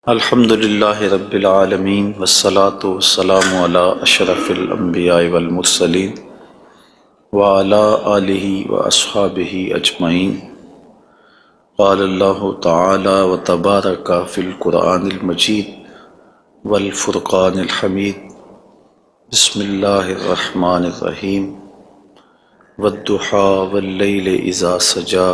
الحمد للہ رب العالمین والصلاة والسلام علی اشرف الانبیاء والمرسلین وعلی آلہ واصحابہ اجمعین۔ قال اللہ تعالی وتبارک فی القرآن المجید والفرقان الحمید۔ بسم اللہ الرحمن الرحیم۔ والضحی واللیل اذا سجی۔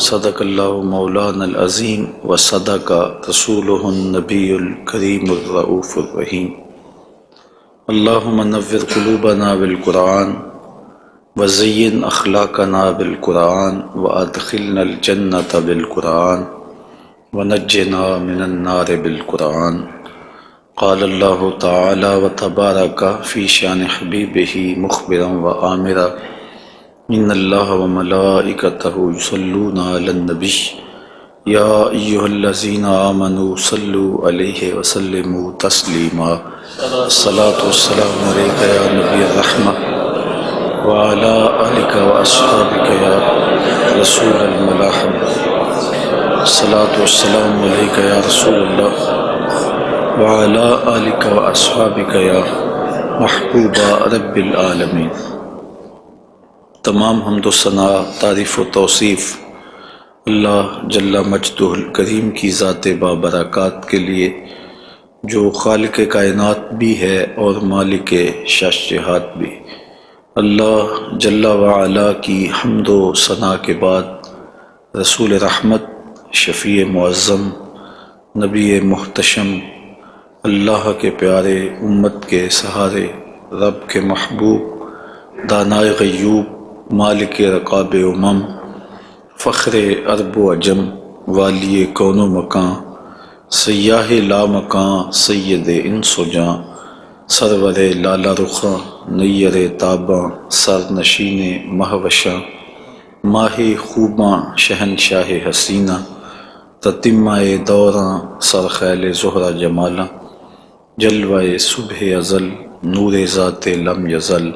صدق اللہ مولانا العظیم وصدق رسولہ النبی الکریم الرؤوف الرحیم۔ اللہم نور قلوبنا بالقرآن وزین اخلاقنا بالقرآن وادخلنا الجنة بالقرآن ونجنا من النار بالقرآن۔ قال اللہ تعالی وتبارک فی شان حبیبہ مخبرا وآمرا ان اللہ وملائکتہ یصلون علی النبی یا ایہا الذین آمنوا صلوا علیہ وسلموا تسلیما۔ الصلاۃ والسلام علیک یا نبی الرحمہ وعلی آلک واصحابک یا رسول الملاحمہ۔ الصلاۃ والسلام علیک یا رسول اللہ وعلی آلک واصحابک یا محبوب رب العالمین۔ تمام حمد و ثناء، تعریف و توصیف اللہ جل مجدہ الکریم کی ذات بابرکات کے لیے، جو خالق کائنات بھی ہے اور مالک شاشہات بھی۔ اللہ جل وعلا کی حمد و ثناء کے بعد رسول رحمت، شفیع معظم، نبی محتشم، اللہ کے پیارے، امت کے سہارے، رب کے محبوب، دانائے غیوب، مالک رقاب امم، فخر عرب و عجم، والی کون و مکان، سیاہ لا مکان، سید انس و جاں، سرور لالا رخاں، نیر تاباں، سر نشین مہوشاں، ماہ خوباں، شہنشاہ حسینہ، تتمہ دوراں، سرخیل زہرہ جمالاں، جلوہ صبح ازل، نور ذات لم یزل،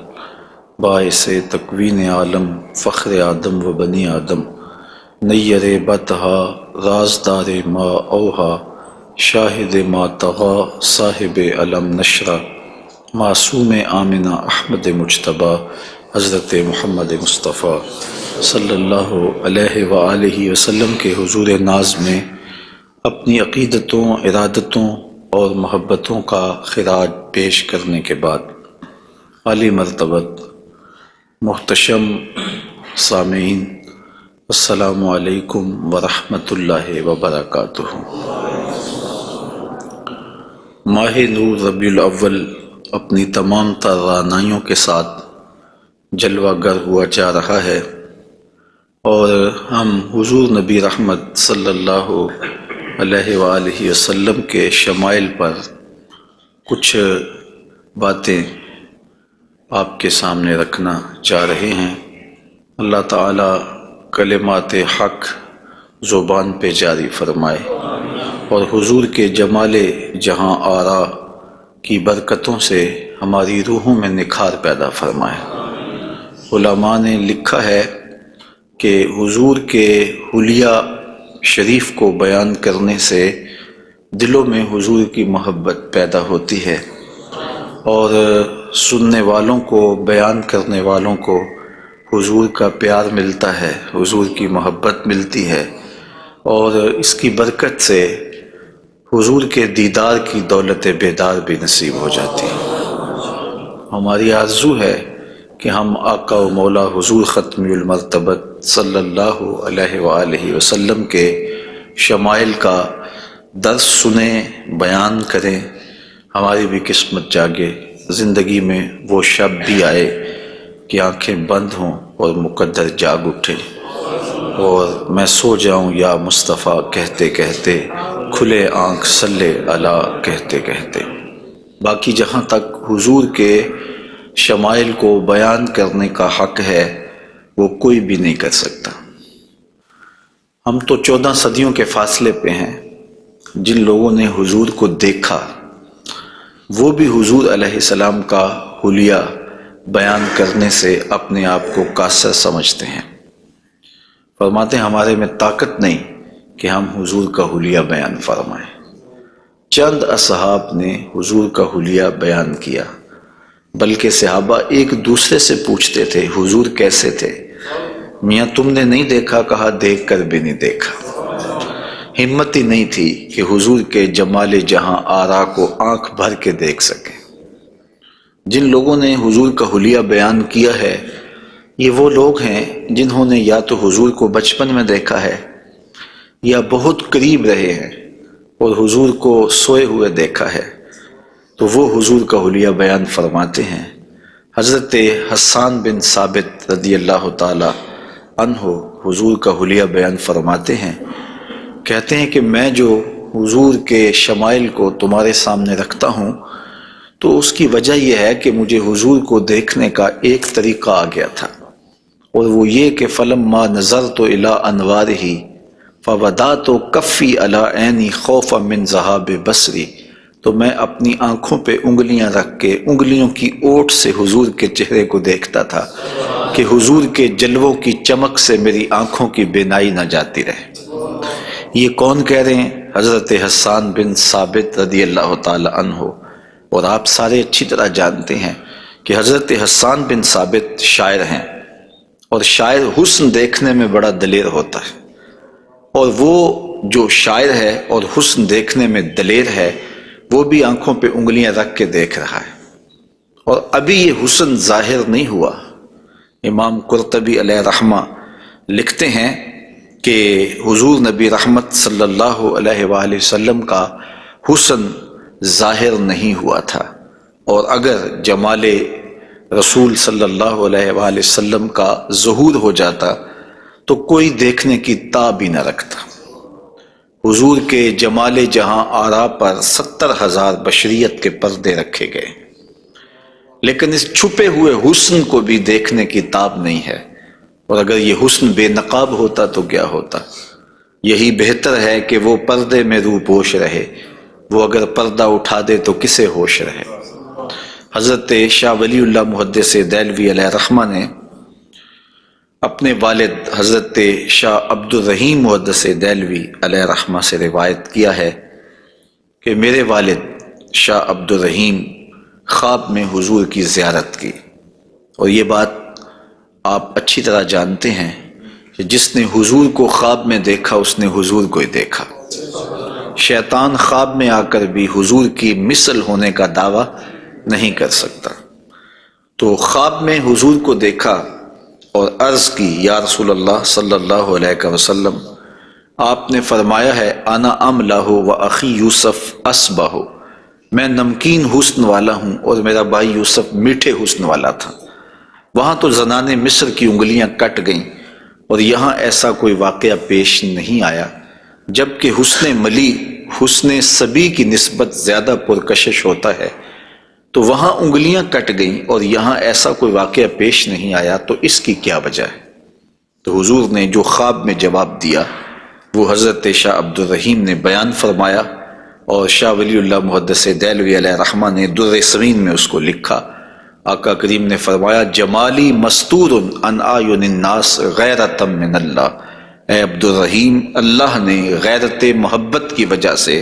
باعث تکوین عالم، فخر آدم و بنی آدم، نیر بطہا، رازدار ما اوہا، شاہد ما طغا، صاحب علم نشرہ، معصوم آمنہ احمد مجتبیٰ، حضرت محمد مصطفیٰ صلی اللہ علیہ وآلہ وسلم کے حضور ناز میں اپنی عقیدتوں، ارادتوں اور محبتوں کا خراج پیش کرنے کے بعد، عالی مرتبت محتشم سامعین، السلام علیکم ورحمۃ اللہ وبرکاتہ۔ ماہ نور ربیع الاول اپنی تمام تر رعنائیوں کے ساتھ جلوہ گر ہوا جا رہا ہے، اور ہم حضور نبی رحمت صلی اللہ علیہ وآلہ وسلم کے شمائل پر کچھ باتیں آپ کے سامنے رکھنا چاہ رہے ہیں۔ اللہ تعالیٰ کلمات حق زبان پہ جاری فرمائے، اور حضور کے جمال جہاں آرا کی برکتوں سے ہماری روحوں میں نکھار پیدا فرمائے۔ علماء نے لکھا ہے کہ حضور کے حلیہ شریف کو بیان کرنے سے دلوں میں حضور کی محبت پیدا ہوتی ہے، اور سننے والوں کو، بیان کرنے والوں کو حضور کا پیار ملتا ہے، حضور کی محبت ملتی ہے، اور اس کی برکت سے حضور کے دیدار کی دولت بیدار بھی نصیب ہو جاتی ہے۔ ہماری آرزو ہے کہ ہم آقا و مولا حضور ختم المرتبت صلی اللہ علیہ وآلہ وسلم کے شمائل کا درس سنیں، بیان کریں، ہماری بھی قسمت جاگے، زندگی میں وہ شب بھی آئے کہ آنکھیں بند ہوں اور مقدر جاگ اٹھے، اور میں سو جاؤں یا مصطفیٰ کہتے کہتے، کھلے آنکھ صلی اللہ کہتے کہتے۔ باقی جہاں تک حضور کے شمائل کو بیان کرنے کا حق ہے، وہ کوئی بھی نہیں کر سکتا۔ ہم تو 14 صدیوں کے فاصلے پہ ہیں۔ جن لوگوں نے حضور کو دیکھا، وہ بھی حضور علیہ السلام کا حلیہ بیان کرنے سے اپنے آپ کو قاصر سمجھتے ہیں۔ فرماتے ہیں ہمارے میں طاقت نہیں کہ ہم حضور کا حلیہ بیان فرمائیں۔ چند اصحاب نے حضور کا حلیہ بیان کیا، بلکہ صحابہ ایک دوسرے سے پوچھتے تھے حضور کیسے تھے؟ میاں تم نے نہیں دیکھا؟ کہا دیکھ کر بھی نہیں دیکھا۔ ہمت ہی نہیں تھی کہ حضور کے جمال جہاں آرا کو آنکھ بھر کے دیکھ سکے۔ جن لوگوں نے حضور کا حلیہ بیان کیا ہے یہ وہ لوگ ہیں جنہوں نے یا تو حضور کو بچپن میں دیکھا ہے یا بہت قریب رہے ہیں اور حضور کو سوئے ہوئے دیکھا ہے، تو وہ حضور کا حلیہ بیان فرماتے ہیں۔ حضرت حسان بن ثابت رضی اللہ تعالی عنہ حضور کا حلیہ بیان فرماتے ہیں، کہتے ہیں کہ میں جو حضور کے شمائل کو تمہارے سامنے رکھتا ہوں تو اس کی وجہ یہ ہے کہ مجھے حضور کو دیکھنے کا ایک طریقہ آ گیا تھا، اور وہ یہ کہ فلما نظرت الی انوارہ فودعت کفی علی عینی خوفا من ذہاب بصری، تو میں اپنی آنکھوں پہ انگلیاں رکھ کے انگلیوں کی اوٹ سے حضور کے چہرے کو دیکھتا تھا کہ حضور کے جلووں کی چمک سے میری آنکھوں کی بینائی نہ جاتی رہے۔ یہ کون کہہ رہے ہیں؟ حضرت حسان بن ثابت رضی اللہ تعالی عنہ۔ اور آپ سارے اچھی طرح جانتے ہیں کہ حضرت حسان بن ثابت شاعر ہیں، اور شاعر حسن دیکھنے میں بڑا دلیر ہوتا ہے، اور وہ جو شاعر ہے اور حسن دیکھنے میں دلیر ہے وہ بھی آنکھوں پہ انگلیاں رکھ کے دیکھ رہا ہے، اور ابھی یہ حسن ظاہر نہیں ہوا۔ امام قرطبی علیہ رحمہ لکھتے ہیں کہ حضور نبی رحمت صلی اللہ علیہ وآلہ وسلم کا حسن ظاہر نہیں ہوا تھا، اور اگر جمال رسول صلی اللہ علیہ وآلہ وسلم کا ظہور ہو جاتا تو کوئی دیکھنے کی تاب ہی نہ رکھتا۔ حضور کے جمال جہاں آرا پر 70,000 بشریت کے پردے رکھے گئے، لیکن اس چھپے ہوئے حسن کو بھی دیکھنے کی تاب نہیں ہے، اور اگر یہ حسن بے نقاب ہوتا تو کیا ہوتا؟ یہی بہتر ہے کہ وہ پردے میں روح پوش رہے، وہ اگر پردہ اٹھا دے تو کسے ہوش رہے۔ حضرت شاہ ولی اللہ محدث دہلوی علیہ رحمہ نے اپنے والد حضرت شاہ عبد الرحیم محدث دہلوی علیہ رحمہ سے روایت کیا ہے کہ میرے والد شاہ عبد الرحیم خواب میں حضور کی زیارت کی، اور یہ بات آپ اچھی طرح جانتے ہیں کہ جس نے حضور کو خواب میں دیکھا اس نے حضور کو ہی دیکھا۔ شیطان خواب میں آ کر بھی حضور کی مثل ہونے کا دعویٰ نہیں کر سکتا۔ تو خواب میں حضور کو دیکھا اور عرض کی یا رسول اللہ صلی اللہ علیہ وسلم، آپ نے فرمایا ہے انا املہ و اخی یوسف اسبہ، میں نمکین حسن والا ہوں اور میرا بھائی یوسف میٹھے حسن والا تھا۔ وہاں تو زنان مصر کی انگلیاں کٹ گئیں، اور یہاں ایسا کوئی واقعہ پیش نہیں آیا، جبکہ حسن ملی حسن صبی کی نسبت زیادہ پرکشش ہوتا ہے، تو وہاں انگلیاں کٹ گئیں اور یہاں ایسا کوئی واقعہ پیش نہیں آیا، تو اس کی کیا وجہ ہے؟ تو حضور نے جو خواب میں جواب دیا وہ حضرت شاہ عبد الرحیم نے بیان فرمایا، اور شاہ ولی اللہ محدث دہلوی علیہ رحمہ نے در ثمین میں اس کو لکھا۔ آقا کریم نے فرمایا جمالی مستور عن اعین الناس غیرۃ من اللہ، اے عبد الرحیم، اللہ نے غیرت محبت کی وجہ سے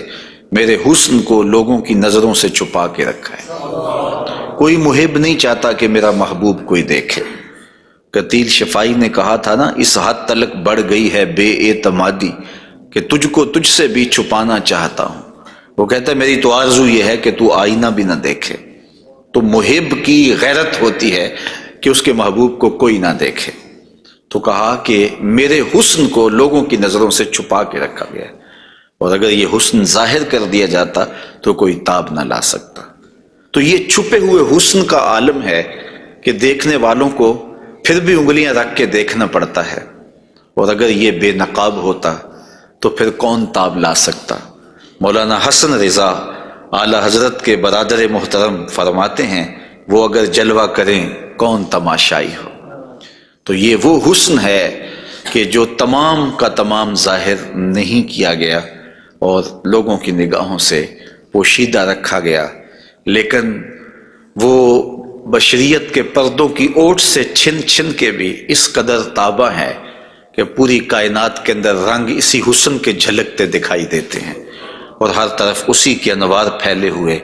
میرے حسن کو لوگوں کی نظروں سے چھپا کے رکھا ہے۔ کوئی محب نہیں چاہتا کہ میرا محبوب کوئی دیکھے۔ قتیل شفائی نے کہا تھا نا، اس حد تلک بڑھ گئی ہے بے اعتمادی کہ تجھ کو تجھ سے بھی چھپانا چاہتا ہوں۔ وہ کہتا ہے میری تو آرزو یہ ہے کہ تو آئینہ بھی نہ دیکھے۔ تو محب کی غیرت ہوتی ہے کہ اس کے محبوب کو کوئی نہ دیکھے، تو کہا کہ میرے حسن کو لوگوں کی نظروں سے چھپا کے رکھا گیا ہے، اور اگر یہ حسن ظاہر کر دیا جاتا تو کوئی تاب نہ لا سکتا۔ تو یہ چھپے ہوئے حسن کا عالم ہے کہ دیکھنے والوں کو پھر بھی انگلیاں رکھ کے دیکھنا پڑتا ہے، اور اگر یہ بے نقاب ہوتا تو پھر کون تاب لا سکتا؟ مولانا حسن رضا اعلی حضرت کے برادر محترم فرماتے ہیں وہ اگر جلوہ کریں کون تماشائی ہو۔ تو یہ وہ حسن ہے کہ جو تمام کا تمام ظاہر نہیں کیا گیا اور لوگوں کی نگاہوں سے پوشیدہ رکھا گیا، لیکن وہ بشریت کے پردوں کی اوٹ سے چھن چھن کے بھی اس قدر تابہ ہے کہ پوری کائنات کے اندر رنگ اسی حسن کے جھلکتے دکھائی دیتے ہیں۔ اور ہر طرف اسی کے انوار پھیلے ہوئے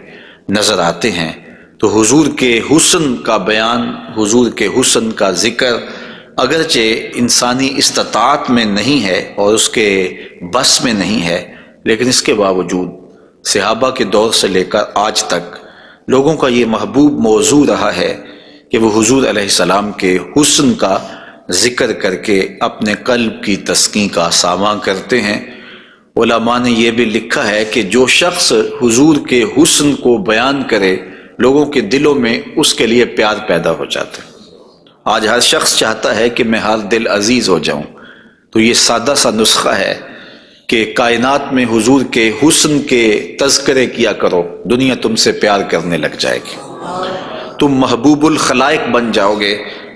نظر آتے ہیں۔ تو حضور کے حسن کا بیان، حضور کے حسن کا ذکر اگرچہ انسانی استطاعت میں نہیں ہے اور اس کے بس میں نہیں ہے، لیکن اس کے باوجود صحابہ کے دور سے لے کر آج تک لوگوں کا یہ محبوب موضوع رہا ہے کہ وہ حضور علیہ السلام کے حسن کا ذکر کر کے اپنے قلب کی تسکین کا ساماں کرتے ہیں۔ علماء نے یہ بھی لکھا ہے کہ جو شخص حضور کے حسن کو بیان کرے لوگوں کے دلوں میں اس کے لیے پیار پیدا ہو جاتا ہے۔ آج ہر شخص چاہتا ہے کہ میں ہر دل عزیز ہو جاؤں، تو یہ سادہ سا نسخہ ہے کہ کائنات میں حضور کے حسن کے تذکرے کیا کرو، دنیا تم سے پیار کرنے لگ جائے گی۔ تم محبوب الخلائق بن جاؤ گے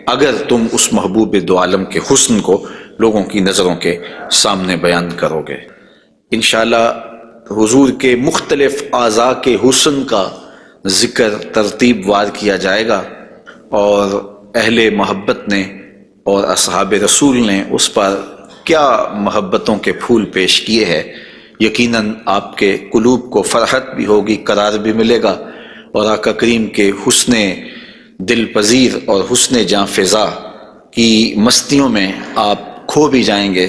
اگر تم اس محبوب دو عالم کے حسن کو لوگوں کی نظروں کے سامنے بیان کرو گے۔ انشاءاللہ حضور کے مختلف اعضاء کے حسن کا ذکر ترتیب وار کیا جائے گا، اور اہل محبت نے اور اصحاب رسول نے اس پر کیا محبتوں کے پھول پیش کیے ہیں۔ یقیناً آپ کے قلوب کو فرحت بھی ہوگی، قرار بھی ملے گا، اور آقا کریم کے حسن دل پذیر اور حسن جاں فضا کی مستیوں میں آپ کھو بھی جائیں گے۔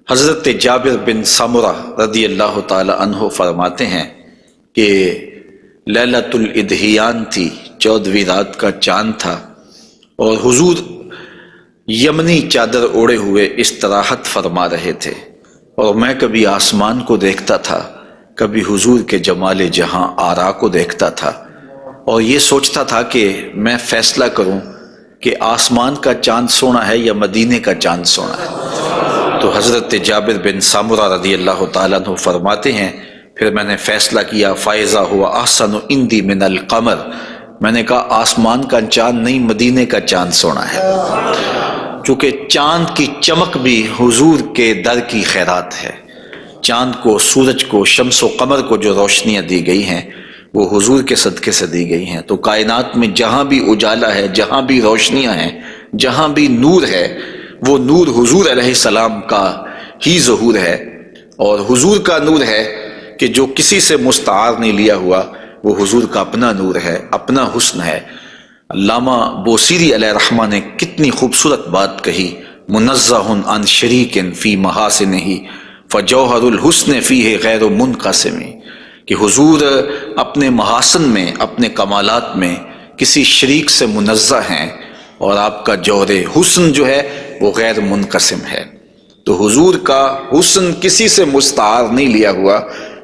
حضرت جابر بن سمرہ رضی اللہ تعالی عنہ فرماتے ہیں کہ لیلۃ الادحیان تھی، 14ویں رات کا چاند تھا، اور حضور یمنی چادر اوڑے ہوئے استراحت فرما رہے تھے، اور میں کبھی آسمان کو دیکھتا تھا، کبھی حضور کے جمال جہاں آرا کو دیکھتا تھا، اور یہ سوچتا تھا کہ میں فیصلہ کروں کہ آسمان کا چاند سونا ہے یا مدینے کا چاند سونا ہے۔ تو حضرت جابر بن سمرہ رضی اللہ تعالیٰ عنہ فرماتے ہیں پھر میں نے فیصلہ کیا فائزہ ہوا احسن عندی من القمر، میں نے کہا آسمان کا چاند نہیں، مدینے کا چاند سونا ہے، چونکہ چاند کی چمک بھی حضور کے در کی خیرات ہے۔ چاند کو، سورج کو، شمس و قمر کو جو روشنیاں دی گئی ہیں وہ حضور کے صدقے سے دی گئی ہیں۔ تو کائنات میں جہاں بھی اجالا ہے، جہاں بھی روشنیاں ہیں، جہاں بھی نور ہے، وہ نور حضور علیہ السلام کا ہی ظہور ہے، اور حضور کا نور ہے کہ جو کسی سے مستعار نہیں لیا ہوا، وہ حضور کا اپنا نور ہے، اپنا حسن ہے۔ علامہ بوصیری علیہ رحمہ نے کتنی خوبصورت بات کہی، منزہ عن شریک فی محاسنہ فجوہر الحسن فیہ غیر منقسم، کہ حضور اپنے محاسن میں، اپنے کمالات میں کسی شریک سے منزہ ہیں، اور آپ کا جوہر حسن جو ہے وہ غیر منقسم ہے۔ تو حضور کا حسن کسی سے مستعار نہیں لیا ہوا،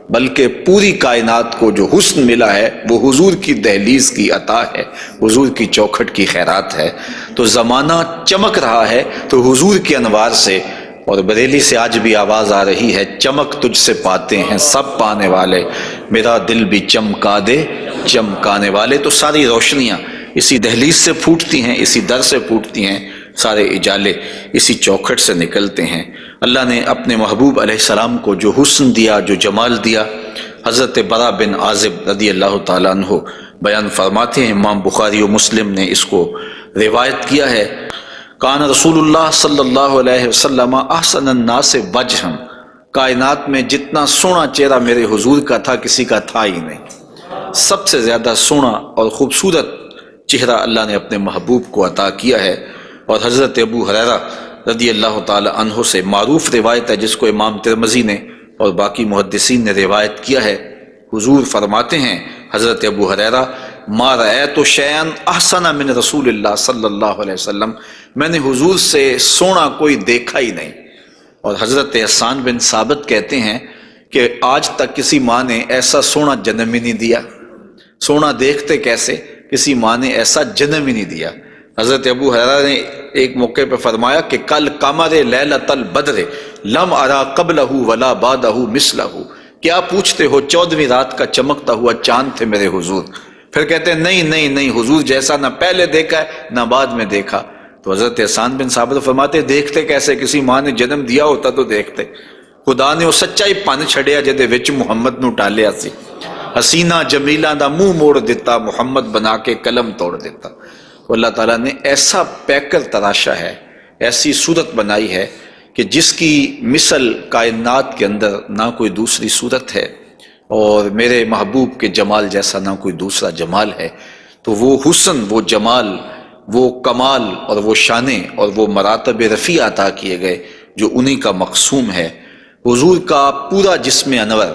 بلکہ پوری کائنات کو جو حسن ملا ہے وہ حضور کی دہلیز کی عطا ہے، حضور کی چوکھٹ کی خیرات ہے۔ تو زمانہ چمک رہا ہے تو حضور کے انوار سے، اور بریلی سے آج بھی آواز آ رہی ہے، چمک تجھ سے پاتے ہیں سب پانے والے، میرا دل بھی چمکا دے چمکانے والے۔ تو ساری روشنیاں اسی دہلیز سے پھوٹتی ہیں، اسی در سے پھوٹتی ہیں، سارے اجالے اسی چوکھٹ سے نکلتے ہیں۔ اللہ نے اپنے محبوب علیہ السلام کو جو حسن دیا، جو جمال دیا، حضرت برا بن عازب رضی اللہ تعالیٰ عنہ بیان فرماتے ہیں، امام بخاری و مسلم نے اس کو روایت کیا ہے، کان رسول اللہ صلی اللہ علیہ وسلم احسن الناس وجہا، کائنات میں جتنا سونا چہرہ میرے حضور کا تھا کسی کا تھا ہی نہیں، سب سے زیادہ سونا اور خوبصورت چہرہ اللہ نے اپنے محبوب کو عطا کیا ہے۔ اور حضرت ابو ہریرہ رضی اللہ تعالی عنہ سے معروف روایت ہے جس کو امام ترمذی نے اور باقی محدثین نے روایت کیا ہے، حضور فرماتے ہیں حضرت ابو ہریرہ، ما رأیت شیئا احسن من رسول اللہ صلی اللہ علیہ وسلم، میں نے حضور سے سونا کوئی دیکھا ہی نہیں۔ اور حضرت حسان بن ثابت کہتے ہیں کہ آج تک کسی ماں نے ایسا سونا جنم ہی نہیں دیا، سونا دیکھتے کیسے، کسی ماں نے ایسا جنم ہی نہیں دیا۔ حضرت ابو ہریرہ نے ایک موقع پہ فرمایا کہ کل قمر لیلۃ البدر لم ارا قبلہ ولا بعدہ مثلہ، کیا پوچھتے ہو 14ویں رات کا چمکتا ہوا چاند تھے میرے حضور؟ پھر کہتے ہیں نہیں نہیں نہیں، حضور جیسا نہ پہلے دیکھا ہے نہ بعد میں دیکھا۔ تو حضرت حسان بن ثابت فرماتے دیکھتے کیسے، کسی ماں نے جنم دیا ہوتا تو دیکھتے۔ خدا نے وہ سچائی پن چھڑیا جدے وچ محمد نو ٹالیا سی، حسینہ جمیلہ دا منہ موڑ دیتا، محمد بنا کے قلم توڑ دیتا۔ اللہ تعالیٰ نے ایسا پیکر تراشا ہے، ایسی صورت بنائی ہے کہ جس کی مثل کائنات کے اندر نہ کوئی دوسری صورت ہے۔ اور میرے محبوب کے جمال جیسا نہ کوئی دوسرا جمال ہے، تو وہ حسن، وہ جمال، وہ کمال اور وہ شانیں اور وہ مراتب رفیع عطا کیے گئے جو انہی کا مقسوم ہے۔ حضور کا پورا جسم انور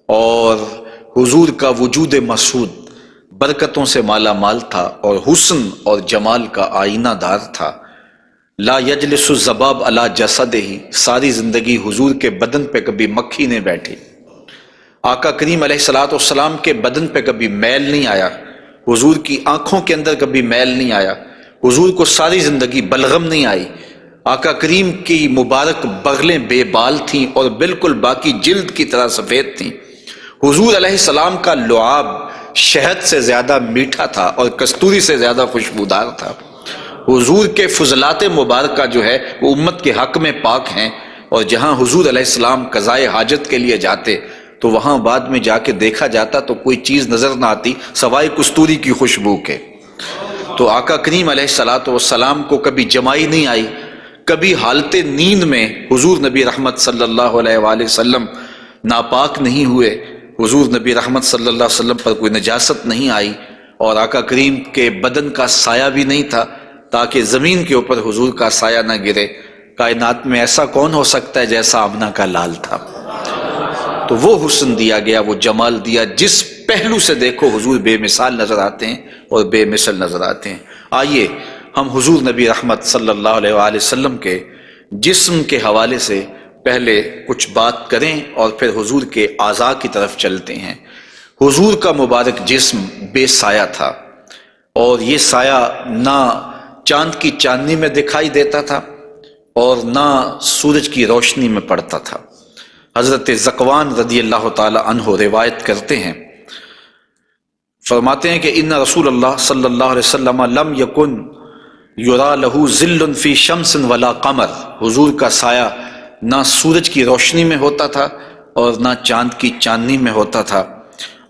اور حضور کا وجود مسعود برکتوں سے مالا مال تھا اور حسن اور جمال کا آئینہ دار تھا۔ لا یجلس الذباب علی جسدہ، ساری زندگی حضور کے بدن پہ کبھی مکھی نہیں بیٹھی، آقا کریم علیہ الصلوۃ والسلام کے بدن پہ کبھی میل نہیں آیا، حضور کی آنکھوں کے اندر کبھی میل نہیں آیا، حضور کو ساری زندگی بلغم نہیں آئی، آقا کریم کی مبارک بغلیں بے بال تھیں اور بالکل باقی جلد کی طرح سفید تھیں۔ حضور علیہ السلام کا لعاب شہد سے زیادہ میٹھا تھا اور کستوری سے زیادہ خوشبودار تھا۔ حضور کے فضلات مبارکہ جو ہے وہ امت کے حق میں پاک ہیں، اور جہاں حضور علیہ السلام قضائے حاجت کے لیے جاتے تو وہاں بعد میں جا کے دیکھا جاتا تو کوئی چیز نظر نہ آتی سوائے کستوری کی خوشبو کے۔ تو آقا کریم علیہ الصلوۃ والسلام کو کبھی جمائی نہیں آئی، کبھی حالت نیند میں حضور نبی رحمت صلی اللہ علیہ وآلہ وسلم ناپاک نہیں ہوئے، حضور نبی رحمت صلی اللہ علیہ وسلم پر کوئی نجاست نہیں آئی، اور آقا کریم کے بدن کا سایہ بھی نہیں تھا تاکہ زمین کے اوپر حضور کا سایہ نہ گرے۔ کائنات میں ایسا کون ہو سکتا ہے جیسا آمنہ کا لال تھا؟ تو وہ حسن دیا گیا، وہ جمال دیا، جس پہلو سے دیکھو حضور بے مثال نظر آتے ہیں اور بے مثل نظر آتے ہیں۔ آئیے ہم حضور نبی رحمت صلی اللہ علیہ وآلہ وسلم کے جسم کے حوالے سے پہلے کچھ بات کریں اور پھر حضور کے اعضاء کی طرف چلتے ہیں۔ حضور کا مبارک جسم بے سایہ تھا، اور یہ سایہ نہ چاند کی چاندنی میں دکھائی دیتا تھا اور نہ سورج کی روشنی میں پڑتا تھا۔ حضرت ذکوان رضی اللہ تعالی عنہ روایت کرتے ہیں، فرماتے ہیں کہ ان رسول اللہ صلی اللہ علیہ وسلم لم یکن یرا لہ ظل فی شمس ولا قمر، حضور کا سایہ نہ سورج کی روشنی میں ہوتا تھا اور نہ چاند کی چاندنی میں ہوتا تھا۔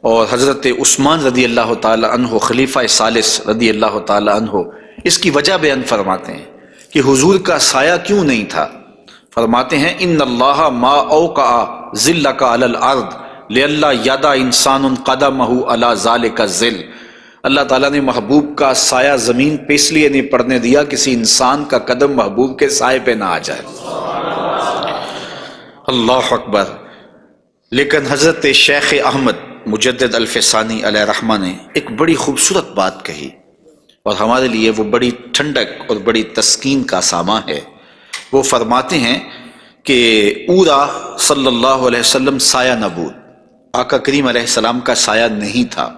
اور حضرت عثمان رضی اللہ تعالی عنہ خلیفہ ثالث رضی اللہ تعالی عنہ اس کی وجہ بیان فرماتے ہیں کہ حضور کا سایہ کیوں نہیں تھا۔ فرماتے ہیں ان اللہ ما اوقع ظلک علی الارض لئلا یدع انسان قدمہ علی ذلک الظل، اللہ تعالیٰ نے محبوب کا سایہ زمین پہ اس لیے نہیں پڑنے دیا کسی انسان کا قدم محبوب کے سائے پہ نہ آ جائے۔ اللہ اکبر۔ لیکن حضرت شیخ احمد مجدد الفسانی علیہ رحمہ نے ایک بڑی خوبصورت بات کہی، اور ہمارے لیے وہ بڑی ٹھنڈک اور بڑی تسکین کا ساماں ہے۔ وہ فرماتے ہیں کہ اورا صلی اللہ علیہ وسلم سایہ نبود، آقا کریم علیہ السلام کا سایہ نہیں تھا۔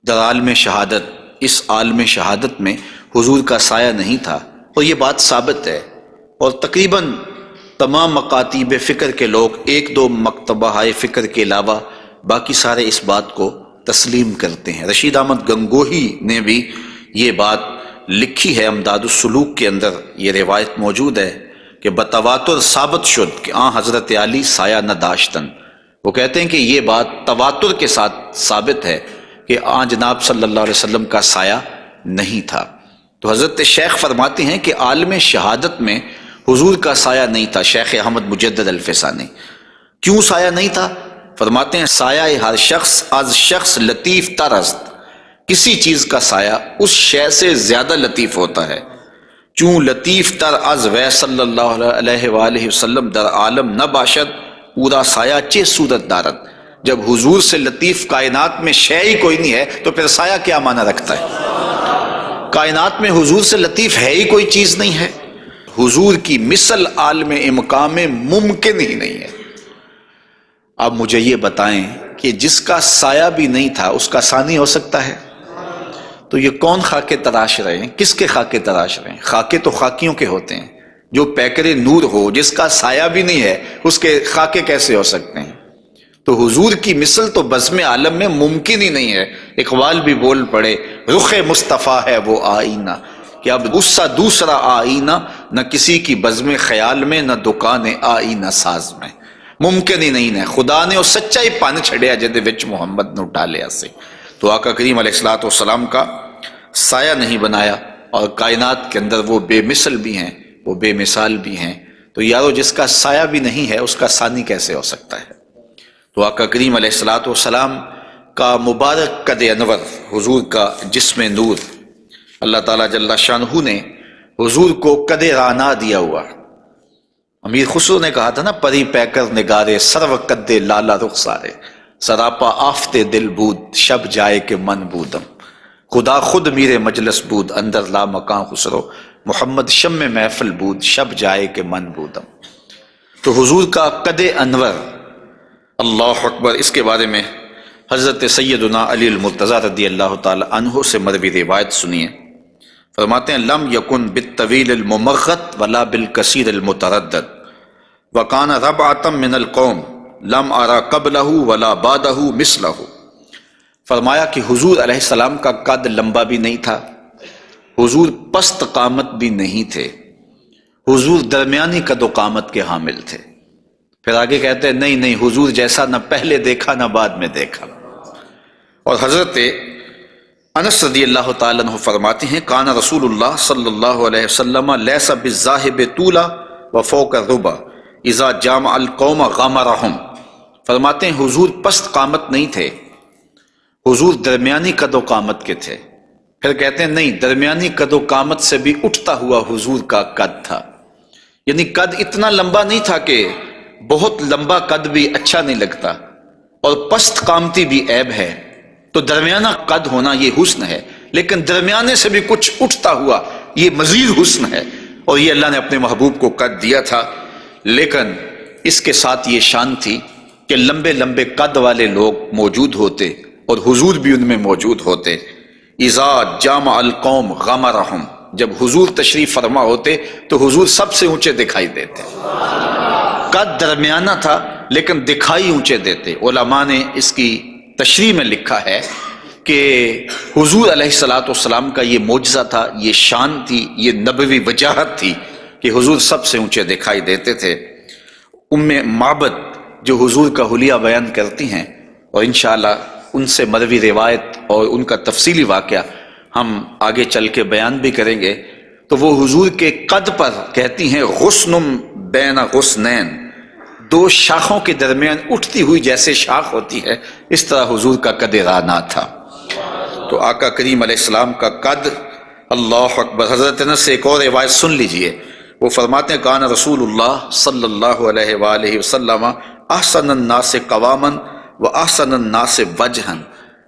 در عالم شہادت، اس عالم شہادت میں حضور کا سایہ نہیں تھا، اور یہ بات ثابت ہے، اور تقریباً تمام مکاتیب فکر کے لوگ ایک دو مکتبہ فکر کے علاوہ باقی سارے اس بات کو تسلیم کرتے ہیں۔ رشید احمد گنگوہی نے بھی یہ بات لکھی ہے، امداد السلوک کے اندر یہ روایت موجود ہے کہ بتواتر ثابت شد کہ حضرت علی سایہ نہ داشتن۔ وہ کہتے ہیں کہ یہ بات تواتر کے ساتھ ثابت ہے کہ جناب صلی اللہ علیہ وسلم کا سایہ نہیں تھا۔ تو حضرت شیخ فرماتے ہیں کہ عالم شہادت میں حضور کا سایہ نہیں تھا۔ شیخ احمد مجدد الفسانی، کیوں سایہ نہیں تھا؟ فرماتے ہیں سایہ ہر شخص از شخص لطیف تر است، کسی چیز کا سایہ اس شے سے زیادہ لطیف ہوتا ہے، چون لطیف تر از وی صلی اللہ علیہ وآلہ وسلم در عالم نہ باشد پورا سایہ چے صورت دارد۔ جب حضور سے لطیف کائنات میں شے ہی کوئی نہیں ہے تو پھر سایہ کیا معنی رکھتا ہے؟ کائنات میں حضور سے لطیف ہے ہی کوئی چیز نہیں ہے، حضور کی مثل عالم امکان میں ممکن ہی نہیں ہے۔ اب مجھے یہ بتائیں کہ جس کا سایہ بھی نہیں تھا اس کا ثانی ہو سکتا ہے؟ تو یہ کون خاکے تراش رہے ہیں؟ کس کے خاکے تراش رہے ہیں؟ خاکے تو خاکیوں کے ہوتے ہیں۔ جو پیکر نور ہو، جس کا سایہ بھی نہیں ہے، اس کے خاکے کیسے ہو سکتے ہیں؟ تو حضور کی مثل تو بزم عالم میں ممکن ہی نہیں ہے۔ اقبال بھی بول پڑے رخ مصطفیٰ ہے وہ آئینہ، کہ اب اس سا دوسرا آئینہ نہ کسی کی بزم خیال میں نہ دکان آئینہ ساز میں، ممکن ہی نہیں ہے۔ خدا نے وہ سچائی پن چھڑیا جدے وچ محمد نو ڈالیا سے۔ تو آقا کریم علیہ الصلوۃ والسلام کا سایہ نہیں بنایا، اور کائنات کے اندر وہ بے مثل بھی ہیں، وہ بے مثال بھی ہیں۔ تو یارو جس کا سایہ بھی نہیں ہے اس کا ثانی کیسے ہو سکتا ہے؟ تو آقا کریم علیہ الصلوۃ والسلام کا مبارک قد انور، حضور کا جسم نور، اللہ تعالیٰ جل شانہ نے حضور کو قد رانا دیا ہوا۔ امیر خسرو نے کہا تھا نا، پری پیکر نگارے سرو قد لالا رخسارے، سراپا آفتے دل بود شب جائے کہ من بودم، خدا خود میرے مجلس بود اندر لا مکان خسرو، محمد شم محفل بود شب جائے کہ من بودم۔ تو حضور کا قد انور، اللہ اکبر، اس کے بارے میں حضرت سیدنا علی المرتضیٰ رضی اللہ تعالی عنہ سے مروی روایت سنیے۔ فرماتے ہیں لم یکن بالطویل الممغت ولا بالکثیر المتردد وکان ربعۃ من القوم لم ارى قبلہ ولا بعدہ مثلہ۔ فرمایا کہ حضور علیہ السلام کا قد لمبا بھی نہیں تھا، حضور پست قامت بھی نہیں تھے، حضور درمیانی قد و قامت کے حامل تھے۔ پھر آگے کہتے ہیں نہیں حضور جیسا نہ پہلے دیکھا نہ بعد میں دیکھا۔ اور حضرت انس رضی اللہ تعالیٰ عنہ فرماتے ہیں کان رسول اللہ صلی اللہ علیہ وسلم لیس بالذاہب طولا وفوق الربا اذا جامع القوم غمرہم۔ فرماتے ہیں حضور پست قامت نہیں تھے، حضور درمیانی قد و قامت کے تھے۔ پھر کہتے ہیں نہیں، درمیانی قد و قامت سے بھی اٹھتا ہوا حضور کا قد تھا، یعنی قد اتنا لمبا نہیں تھا کہ بہت لمبا قد بھی اچھا نہیں لگتا اور پست قامتی بھی عیب ہے، تو درمیانہ قد ہونا یہ حسن ہے، لیکن درمیانے سے بھی کچھ اٹھتا ہوا یہ مزید حسن ہے، اور یہ اللہ نے اپنے محبوب کو قد دیا تھا۔ لیکن اس کے ساتھ یہ شان تھی کہ لمبے لمبے قد والے لوگ موجود ہوتے اور حضور بھی ان میں موجود ہوتے۔ اذا جامع القوم غمرہم، جب حضور تشریف فرما ہوتے تو حضور سب سے اونچے دکھائی دیتے، قد درمیانہ تھا لیکن دکھائی اونچے دیتے۔ علماء نے اس کی تشریح میں لکھا ہے کہ حضور علیہ الصلوۃ والسلام کا یہ معجزہ تھا، یہ شان تھی، یہ نبوی وجاہت تھی کہ حضور سب سے اونچے دکھائی دیتے تھے۔ ام معبد جو حضور کا حلیہ بیان کرتی ہیں، اور انشاءاللہ ان سے مروی روایت اور ان کا تفصیلی واقعہ ہم آگے چل کے بیان بھی کریں گے، تو وہ حضور کے قد پر کہتی ہیں غصن بین غصنین، دو شاخوں کے درمیان اٹھتی ہوئی جیسے شاخ ہوتی ہے، اس طرح حضور کا قد رانا تھا۔ تو آقا کریم علیہ السلام کا قد، اللہ اکبر۔ حضرت انس سے ایک اور روایت سن لیجئے، وہ فرماتے ہیں کان رسول اللہ صلی اللہ علیہ وآلہ وسلم احسن الناس قواما و احسن الناس وجہا،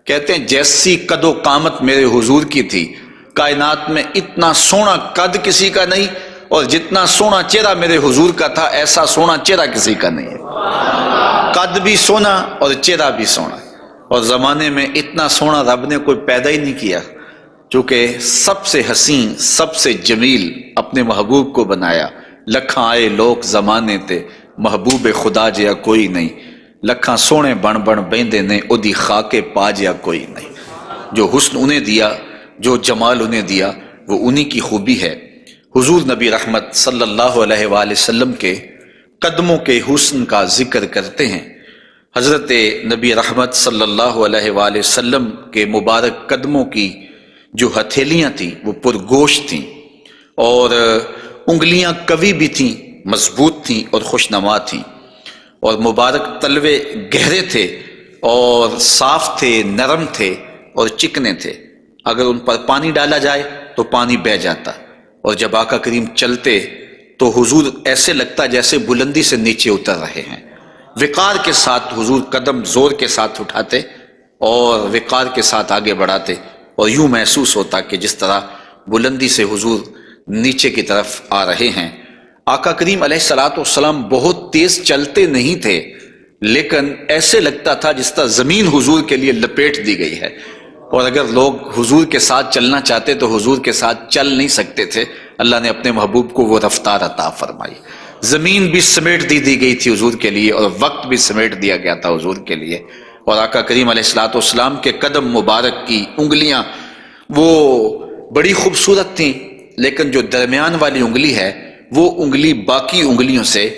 کہتے ہیں جیسی قد و قامت میرے حضور کی تھی، کائنات میں اتنا سونا قد کسی کا نہیں، اور جتنا سونا چہرہ میرے حضور کا تھا ایسا سونا چہرہ کسی کا نہیں ہے۔ قد بھی سونا اور چہرہ بھی سونا، اور زمانے میں اتنا سونا رب نے کوئی پیدا ہی نہیں کیا، چونکہ سب سے حسین سب سے جمیل اپنے محبوب کو بنایا۔ لکھاں آئے لوگ زمانے تے محبوب خدا جیا کوئی نہیں، لکھاں سونے بن بن بیندے نے اودی خاکے پا جیا کوئی نہیں۔ جو حسن انہیں دیا، جو جمال انہیں دیا، وہ انہی کی خوبی ہے۔ حضور نبی رحمت صلی اللہ علیہ وآلہ وسلم کے قدموں کے حسن کا ذکر کرتے ہیں۔ حضرت نبی رحمت صلی اللہ علیہ وآلہ وسلم کے مبارک قدموں کی جو ہتھیلیاں تھیں وہ پرگوشت تھیں، اور انگلیاں قوی بھی تھیں، مضبوط تھیں اور خوشنما تھیں، اور مبارک تلوے گہرے تھے اور صاف تھے، نرم تھے اور چکنے تھے، اگر ان پر پانی ڈالا جائے تو پانی بہہ جاتا، اور جب آقا کریم چلتے تو حضور ایسے لگتا جیسے بلندی سے نیچے اتر رہے ہیں۔ وقار کے ساتھ حضور قدم زور کے ساتھ اٹھاتے اور وقار کے ساتھ آگے بڑھاتے، اور یوں محسوس ہوتا کہ جس طرح بلندی سے حضور نیچے کی طرف آ رہے ہیں۔ آقا کریم علیہ الصلوۃ والسلام بہت تیز چلتے نہیں تھے، لیکن ایسے لگتا تھا جس طرح زمین حضور کے لیے لپیٹ دی گئی ہے، اور اگر لوگ حضور کے ساتھ چلنا چاہتے تو حضور کے ساتھ چل نہیں سکتے تھے۔ اللہ نے اپنے محبوب کو وہ رفتار عطا فرمائی، زمین بھی سمیٹ دی گئی تھی حضور کے لیے، اور وقت بھی سمیٹ دیا گیا تھا حضور کے لیے۔ اور آقا کریم علیہ الصلوۃ والسلام کے قدم مبارک کی انگلیاں وہ بڑی خوبصورت تھیں، لیکن جو درمیان والی انگلی ہے وہ انگلی باقی انگلیوں سے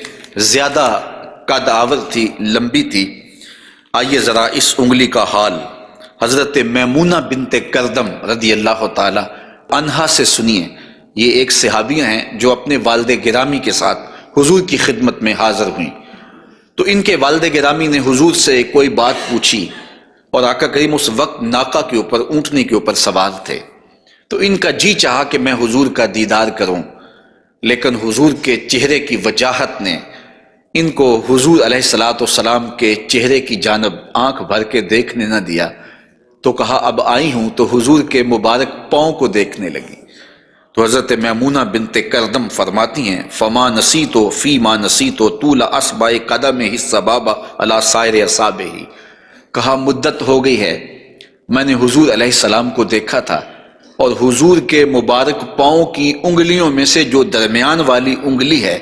زیادہ قد آور تھی، لمبی تھی۔ آئیے ذرا اس انگلی کا حال حضرت میمونہ بنت کردم رضی اللہ تعالی عنہا سے سنیے۔ یہ ایک صحابیہ ہیں جو اپنے والد گرامی کے ساتھ حضور کی خدمت میں حاضر ہوئیں۔ تو ان کے والد گرامی نے حضور سے کوئی بات پوچھی، اور آقا کریم اس وقت ناقہ کے اوپر، اونٹنی کے اوپر سوار تھے، تو ان کا جی چاہا کہ میں حضور کا دیدار کروں، لیکن حضور کے چہرے کی وجاہت نے ان کو حضور علیہ السلام کے چہرے کی جانب آنکھ بھر کے دیکھنے نہ دیا، تو کہا اب آئی ہوں تو حضور کے مبارک پاؤں کو دیکھنے لگی۔ تو حضرت میمونہ بنت کردم فرماتی ہیں فما نسیتو فی ما نسیتو طول اصبع قدمہ السبابہ علی سائر اصابعہ، کہا مدت ہو گئی ہے میں نے حضور علیہ السلام کو دیکھا تھا، اور حضور کے مبارک پاؤں کی انگلیوں میں سے جو درمیان والی انگلی ہے،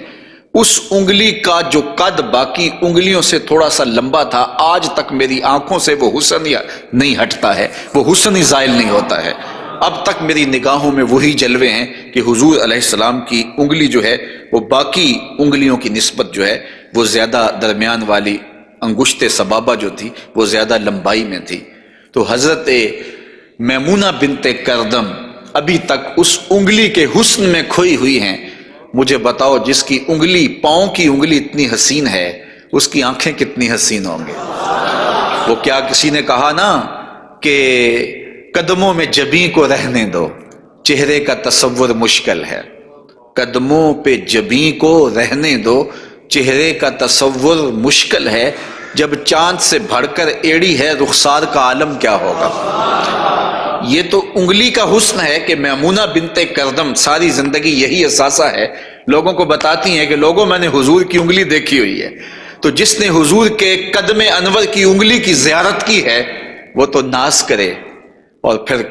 اس انگلی کا جو قد باقی انگلیوں سے تھوڑا سا لمبا تھا، آج تک میری آنکھوں سے وہ حسن نہیں ہٹتا ہے، وہ حسن ہی زائل نہیں ہوتا ہے، اب تک میری نگاہوں میں وہی جلوے ہیں کہ حضور علیہ السلام کی انگلی جو ہے وہ باقی انگلیوں کی نسبت جو ہے وہ زیادہ درمیان والی انگشت سبابہ جو تھی وہ زیادہ لمبائی میں تھی۔ تو حضرت میمونہ بنت کردم ابھی تک اس انگلی کے حسن میں کھوئی ہوئی ہیں۔ مجھے بتاؤ جس کی انگلی، پاؤں کی انگلی اتنی حسین ہے، اس کی آنکھیں کتنی حسین ہوں گی۔ وہ کیا کسی نے کہا نا کہ قدموں میں جبیں کو رہنے دو، چہرے کا تصور مشکل ہے، قدموں پہ جبیں کو رہنے دو، چہرے کا تصور مشکل ہے، جب چاند سے بڑھ کر ایڑی ہے رخسار کا عالم کیا ہوگا۔ یہ تو انگلی کا حسن ہے کہ میمونہ بنت کردم ساری زندگی یہی اثاثہ ہے، لوگوں کو بتاتی ہیں کہ لوگوں میں نے حضور کی انگلی دیکھی ہوئی ہے۔ تو جس نے حضور کے قدم انور کی انگلی کی زیارت کی ہے وہ تو ناز کرے، اور پھر